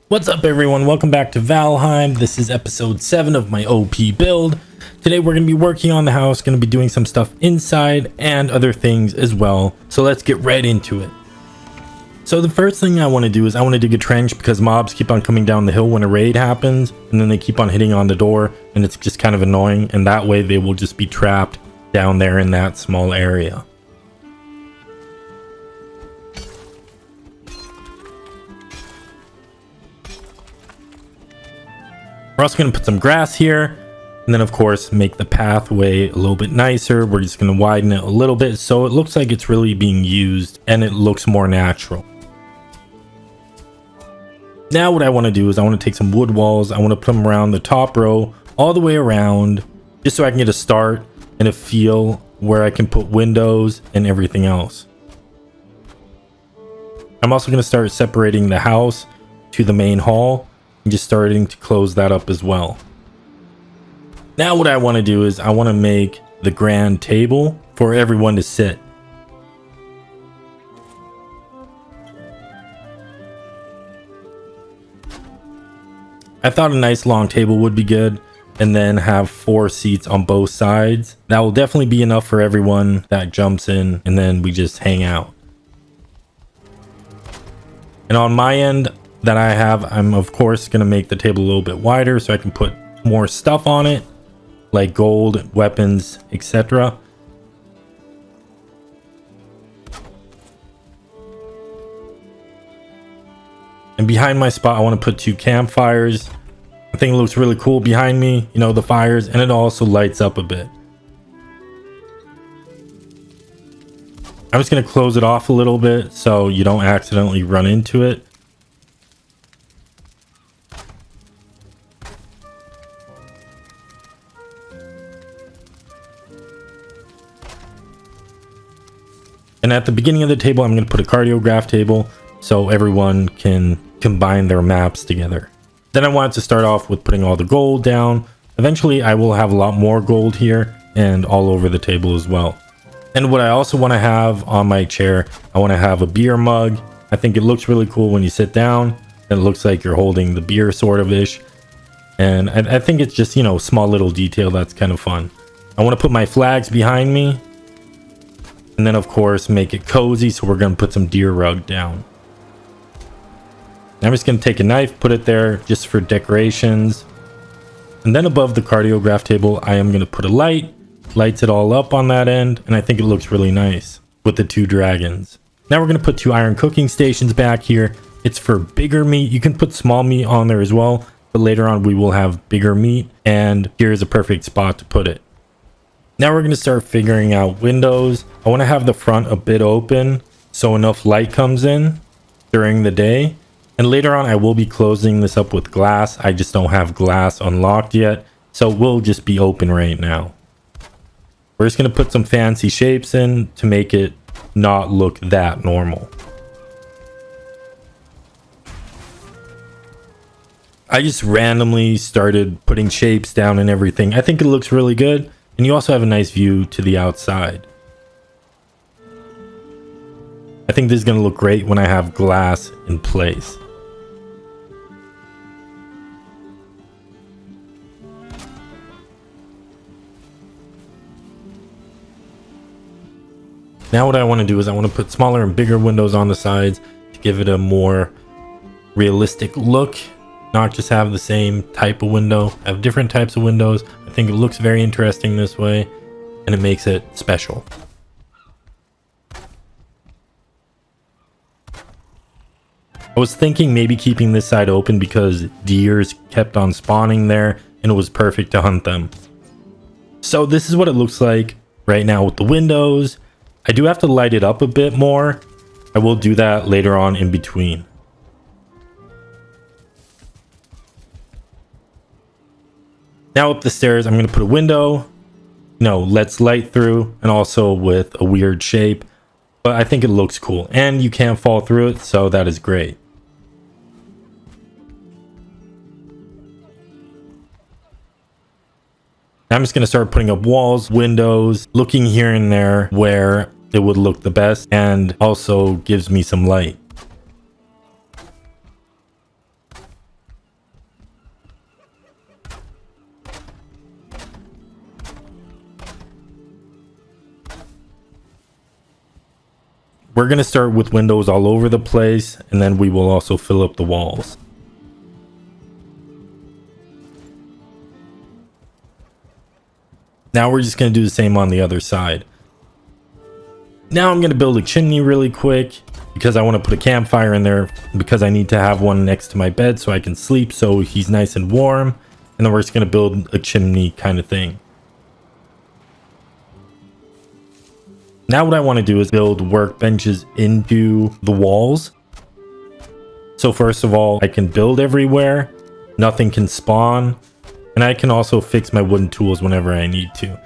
What's up everyone, welcome back to Valheim. This is episode 7 of my OP build. Today we're going to be working on the house, going to be doing some stuff inside and other things as well. So let's get right into it. So the first thing I want to do is I want to dig a trench because mobs keep on coming down the hill when a raid happens. And then they keep on hitting on the door and it's just kind of annoying. And that way they will just be trapped down there in that small area. We're also going to put some grass here and then of course make the pathway a little bit nicer. We're just going to widen it a little bit so it looks like it's really being used and it looks more natural. Now what I want to do is I want to take some wood walls. I want to put them around the top row all the way around just so I can get a start and a feel where I can put windows and everything else. I'm also going to start separating the house to the main hall. Just starting to close that up as well. Now what I want to do is I want to make the grand table for everyone to sit. I thought a nice long table would be good and then have 4 seats on both sides. That will definitely be enough for everyone that jumps in and then we just hang out. And on my end that I have, I'm of course going to make the table a little bit wider so I can put more stuff on it like gold, weapons, etc. And behind my spot I want to put 2 campfires. I think it looks really cool behind me, you know, the fires, and it also lights up a bit. I'm just going to close it off a little bit so you don't accidentally run into it. And at the beginning of the table, I'm going to put a cardiograph table so everyone can combine their maps together. Then I wanted to start off with putting all the gold down. Eventually, I will have a lot more gold here and all over the table as well. And what I also want to have on my chair, I want to have a beer mug. I think it looks really cool when you sit down. It looks like you're holding the beer sort of ish. And I think it's just, you know, small little detail that's kind of fun. I want to put my flags behind me. And then of course make it cozy, so we're going to put some deer rug down. I'm just going to take a knife, put it there just for decorations. And then above the cardiograph table I am going to put a light. Lights it all up on that end, and I think it looks really nice with the 2 dragons. Now we're going to put 2 iron cooking stations back here. It's for bigger meat. You can put small meat on there as well, but later on we will have bigger meat, and here's a perfect spot to put it. Now we're going to start figuring out windows. I want to have the front a bit open so enough light comes in during the day. And later on I will be closing this up with glass. I just don't have glass unlocked yet, so we'll just be open right now. We're just going to put some fancy shapes in to make it not look that normal. I just randomly started putting shapes down and everything. I think it looks really good. And you also have a nice view to the outside. I think this is going to look great when I have glass in place. Now what I want to do is I want to put smaller and bigger windows on the sides to give it a more realistic look. Not just have the same type of window, have different types of windows. I think it looks very interesting this way and it makes it special. I was thinking maybe keeping this side open because deers kept on spawning there and it was perfect to hunt them. So this is what it looks like right now with the windows. I do have to light it up a bit more. I will do that later on in between. Now up the stairs, I'm going to put a window, lets light through, and also with a weird shape. But I think it looks cool, and you can't fall through it, so that is great. Now I'm just going to start putting up walls, windows, looking here and there where it would look the best, and also gives me some light. We're going to start with windows all over the place, and then we will also fill up the walls. Now we're just going to do the same on the other side. Now I'm going to build a chimney really quick because I want to put a campfire in there, because I need to have one next to my bed so I can sleep so he's nice and warm. And then we're just going to build a chimney kind of thing. Now what I want to do is build workbenches into the walls. So first of all, I can build everywhere. Nothing can spawn. And I can also fix my wooden tools whenever I need to.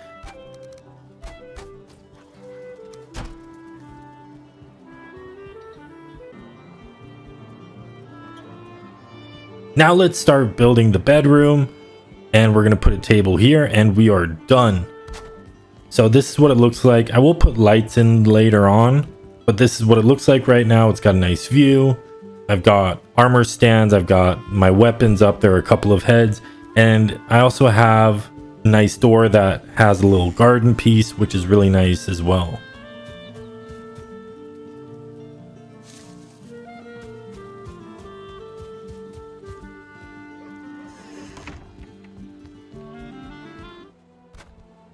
Now let's start building the bedroom. And we're going to put a table here, and we are done. So this is what it looks like. I will put lights in later on, but this is what it looks like right now. It's got a nice view. I've got armor stands. I've got my weapons up there, a couple of heads. And I also have a nice door that has a little garden piece, which is really nice as well.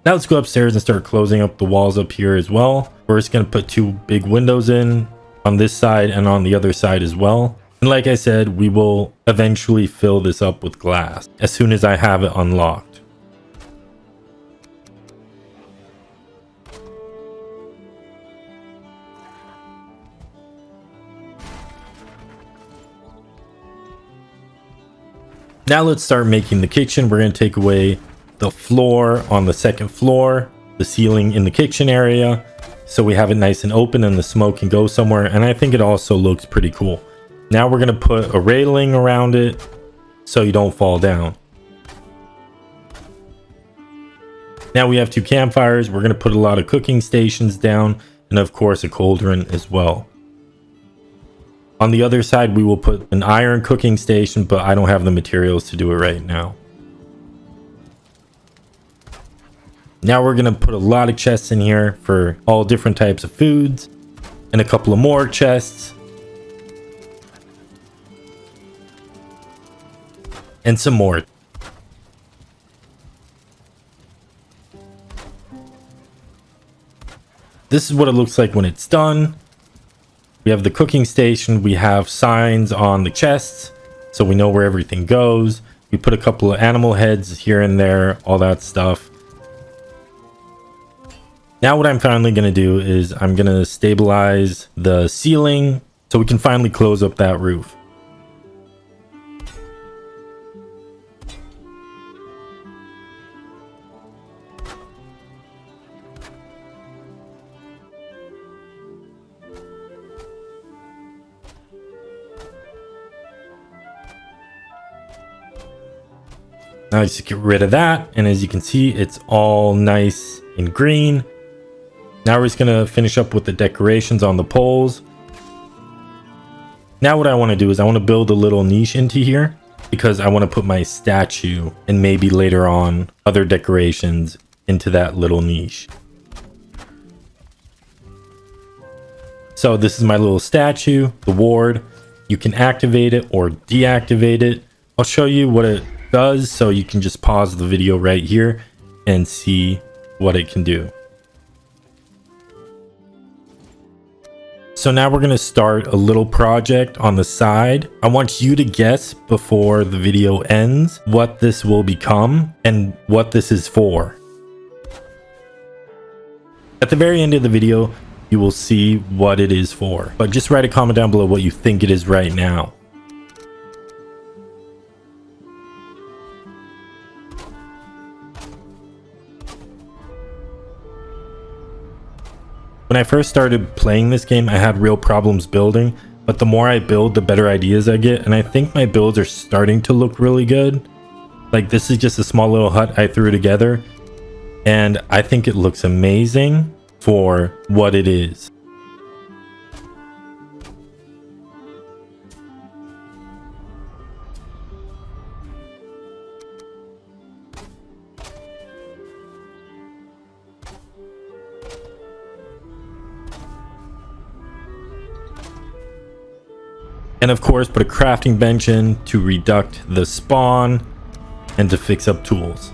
Now let's go upstairs and start closing up the walls up here as well. We're just going to put 2 big windows in on this side and on the other side as well. And like I said, we will eventually fill this up with glass as soon as I have it unlocked. Now let's start making the kitchen. We're going to take away the floor on the second floor, the ceiling in the kitchen area, so we have it nice and open and the smoke can go somewhere. And I think it also looks pretty cool. Now we're going to put a railing around it so you don't fall down. Now we have 2 campfires. We're going to put a lot of cooking stations down, and of course a cauldron as well. On the other side, we will put an iron cooking station, but I don't have the materials to do it right now. Now we're going to put a lot of chests in here for all different types of foods, and a couple of more chests. And some more. This is what it looks like when it's done. We have the cooking station. We have signs on the chests, so we know where everything goes. We put a couple of animal heads here and there, all that stuff. Now what I'm finally going to do is I'm going to stabilize the ceiling so we can finally close up that roof. Now just get rid of that, and as you can see, it's all nice and green. Now we're just going to finish up with the decorations on the poles. Now what I want to do is I want to build a little niche into here, because I want to put my statue and maybe later on other decorations into that little niche. So this is my little statue, the ward. You can activate it or deactivate it. I'll show you what it does, so you can just pause the video right here and see what it can do. So now we're going to start a little project on the side. I want you to guess before the video ends what this will become and what this is for. At the very end of the video, you will see what it is for, but just write a comment down below what you think it is right now. When I first started playing this game, I had real problems building, but the more I build, the better ideas I get, and I think my builds are starting to look really good. Like, this is just a small little hut I threw together, and I think it looks amazing for what it is. And of course, put a crafting bench in to reduct the spawn and to fix up tools.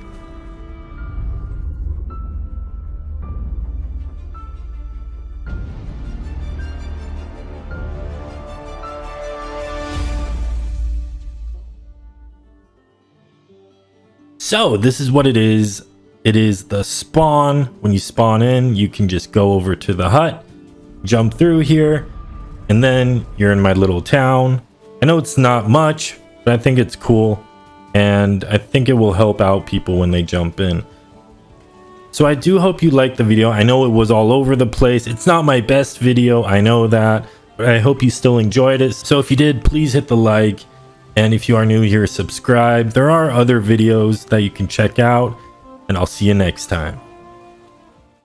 So this is what it is. It is the spawn. When you spawn in, you can just go over to the hut, jump through here, and then you're in my little town. I know it's not much, but I think it's cool, and I think it will help out people when they jump in. So I do hope you liked the video. I know it was all over the place. It's not my best video, I know that, but I hope you still enjoyed it. So if you did, please hit the like. And if you are new here, subscribe. There are other videos that you can check out, and I'll see you next time.